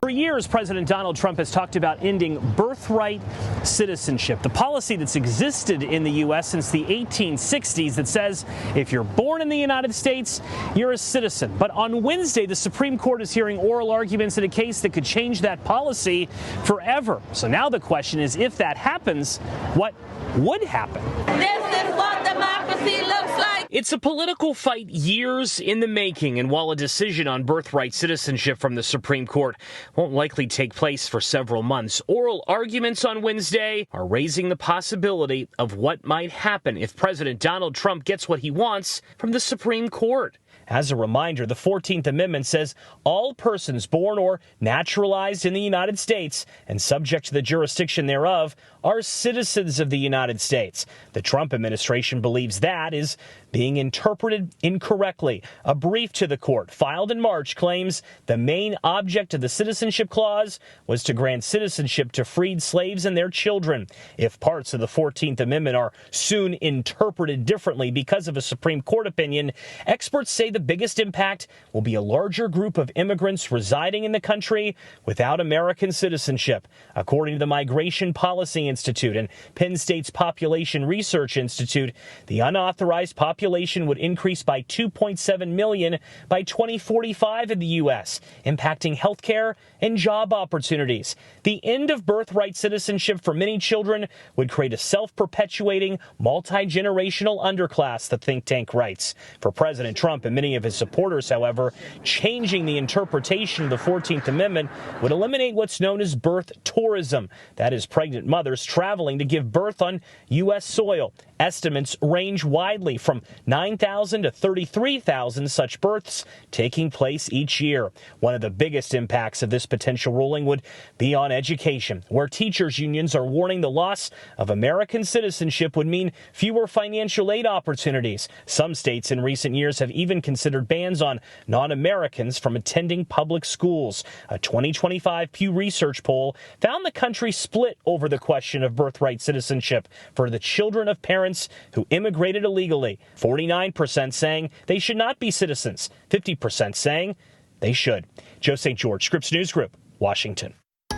For years, President Donald Trump has talked about ending birthright citizenship, the policy that's existed in the U.S. since the 1860s that says if you're born in the United States, you're a citizen. But on Wednesday, the Supreme Court is hearing oral arguments in a case that could change that policy forever. So now the question is, if that happens, what would happen? This is what democracy looks like. It's a political fight years in the making, and while a decision on birthright citizenship from the Supreme Court won't likely take place for several months, oral arguments on Wednesday are raising the possibility of what might happen if President Donald Trump gets what he wants from the Supreme Court. As a reminder, the 14th Amendment says all persons born or naturalized in the United States and subject to the jurisdiction thereof are citizens of the United States. The Trump administration believes that is being interpreted incorrectly. A brief to the court filed in March claims the main object of the Citizenship Clause was to grant citizenship to freed slaves and their children. If parts of the 14th Amendment are soon interpreted differently because of a Supreme Court opinion, experts say the biggest impact will be a larger group of immigrants residing in the country without American citizenship. According to the Migration Policy Institute and Penn State's Population Research Institute, the unauthorized population would increase by 2.7 million by 2045 in the U.S., impacting health care and job opportunities. The end of birthright citizenship for many children would create a self-perpetuating, multi-generational underclass, the think tank writes. For President Trump and many of his supporters, however, changing the interpretation of the 14th Amendment would eliminate what's known as birth tourism. That is, pregnant mothers traveling to give birth on U.S. soil. Estimates range widely from 9,000 to 33,000 such births taking place each year. One of the biggest impacts of this potential ruling would be on education, where teachers' unions are warning the loss of American citizenship would mean fewer financial aid opportunities. Some states in recent years have even considered bans on non-Americans from attending public schools. A 2025 Pew Research poll found the country split over the question of birthright citizenship for the children of parents who immigrated illegally. 49% saying they should not be citizens, 50% saying they should. Joe St. George, Scripps News Group, Washington.